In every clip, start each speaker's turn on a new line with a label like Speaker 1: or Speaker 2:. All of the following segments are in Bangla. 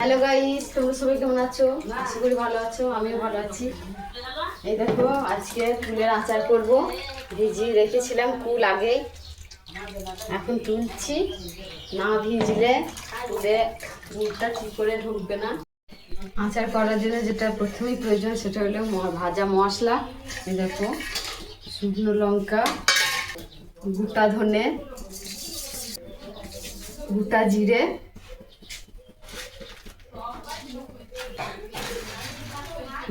Speaker 1: হ্যালো গাইস, তোমরা সবাই কেমন আছো? আশা করি ভালো আছো, আমিও ভালো আছি। এই দেখো, আজকে কুলের আচার করব। ভিজিয়ে রেখেছিলাম কুল আগে, এখন তুলছি। না ভিজলে কুলে কুলটা ঠিক করে ঢুকবে না। আচার করার জন্য যেটা প্রথমেই প্রয়োজন সেটা হলো ভাজা মশলা। এই দেখো, শুকনো লঙ্কা, গোটা ধনে, গোটা জিরে,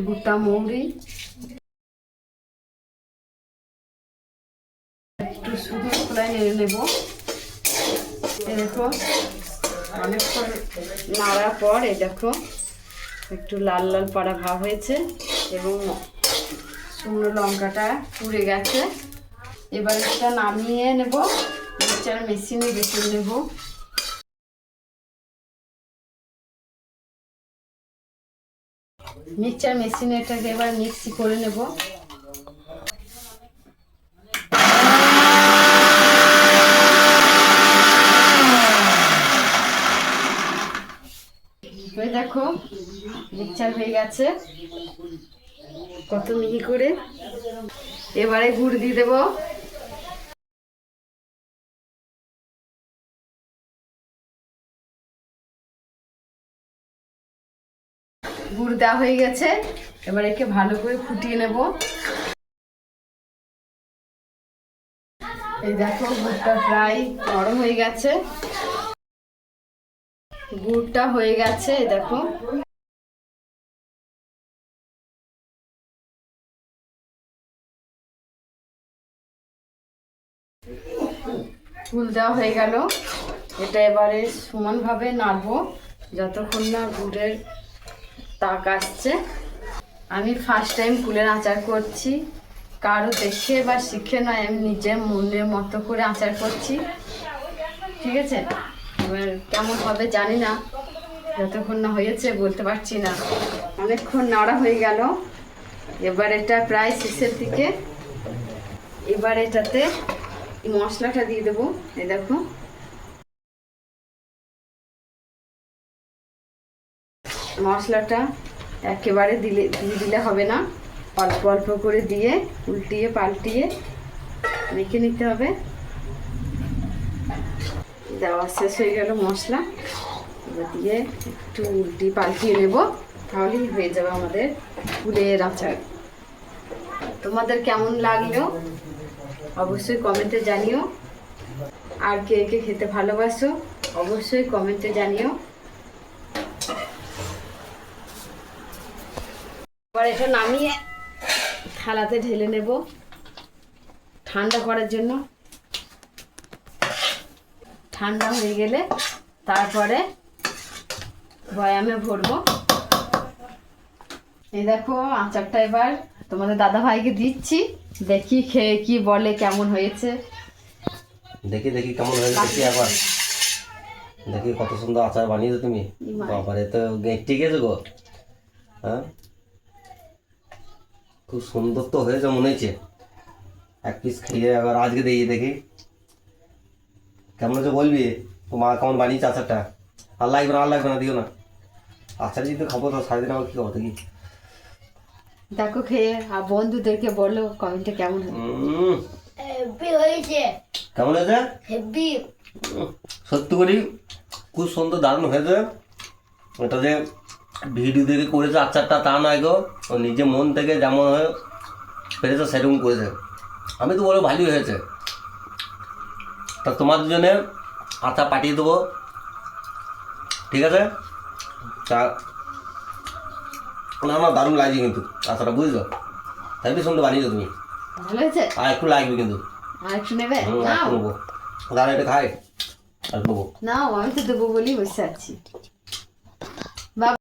Speaker 1: গোটা মৌরি, একটু শুকনো খোলায় নেড়ে নেব। এই দেখো, অনেকক্ষণ নাড়ার পর এই দেখো একটু লাল লাল পাড়া ভাব হয়েছে এবং শুকনো লঙ্কাটা পুড়ে গেছে। এবার এটা নামিয়ে নেব, মিক্সচার মেশিনে বেটে নেব। মিক্সচার মেশিনে এটাকে এবার মিক্সি করে নেব। দেখো, মিক্সচার হয়ে গেছে কত মিহি করে। এবারে গুড় দিয়ে দেব। গুড় দেওয়া হয়ে গেছে, এবার একে ভালো করে ফুটিয়ে নেব। এই দেখো, গুড়টা প্রায় নরম হয়ে গেছে। গুড়টা হয়ে গেছে, এই দেখো। ফুল দেওয়া হয়ে গেল। এটা এবারে সমানভাবে নাড়বো যতক্ষণ না গুড়ের তাক আসছে। আমি ফার্স্ট টাইম কুলের আচার করছি, কারো দেখে বা শিখে নয়, আমি নিজের মনের মতো করে আচার করছি, ঠিক আছে? এবার কেমন হবে জানি না, যতক্ষণ না হয়েছে বলতে পারছি না। অনেকক্ষণ নাড়া হয়ে গেল, এবার এটা প্রায় শেষের দিকে। এবার এটাতে মশলাটা দিয়ে দেবো। এই দেখো, মশলাটা একেবারে দিয়ে দিলে হবে না, অল্প অল্প করে দিয়ে উল্টিয়ে পাল্টিয়ে মেখে নিতে হবে। দেওয়া শেষ হয়ে গেল মশলা, এবার দিয়ে একটু উল্টিয়ে পাল্টিয়ে নেব, তাহলেই হয়ে যাবে আমাদের কুলের আচার। তোমাদের কেমন লাগলো অবশ্যই কমেন্টে জানিও, আর কে কে খেতে ভালোবাসো অবশ্যই কমেন্টে জানিও। এবার এটা নামিয়ে থালাতে ঢেলে নেব ঠান্ডা করার জন্য। ঠান্ডা হয়ে গেলে তারপরে বয়ামে ভরবো। এই দেখো, আচারটা এবার তোমাদের দাদা ভাইকে দিচ্ছি, দেখি খেয়ে কি বলে কেমন হয়েছে।
Speaker 2: দেখি দেখি কেমন হয়েছে, দেখি একবার দেখি কত সুন্দর আচার বানিয়েছো তুমি। বাবারে, তো গেঁটে গেছো গো। হ্যাঁ, খুব সুন্দর তো হয়েছে মনে হয়েছে। এক পিস খেয়ে আবার আজকে দেখি দেখি কেমন হয়েছে, বলবি তো মা কেমন বানিয়েছে আচারটা। আর লাগবে না, আর লাগবে না, দিও না। আচার যদি খাবো তো সারাদিন আমার কি খাবো দেখি।
Speaker 1: দেখো খেয়ে, আর বন্ধুদেরকে বলো কমেন্টে কেমন হয়েছে।
Speaker 2: কেমন হয়েছে সত্যি করি খুব সুন্দর, দারুণ হয়েছে। এটা যে ভিডিও দেখে করেছে আচারটা তা নয় গো, ও নিজে মন থেকে যেমন হয়ে পেরেছে সেরকম করেছে। আমি তো বলো ভালোই হয়েছে। তা তোমার জন্যে আচার পাঠিয়ে দেবো, ঠিক আছে? তা না, আমার দারুণ লাগছে কিন্তু আচারটা, বুঝলো? হেবি সুন্দর বানিয়েছো তুমি,
Speaker 1: ভালো হয়েছে।
Speaker 2: আর একটু লাগবে কিন্তু,
Speaker 1: আর একটু নেবে?
Speaker 2: নেবো। দাঁড়া, এটা খাই আর নেবো।
Speaker 1: না, আমি তো দেবো বলেই বসে আছি।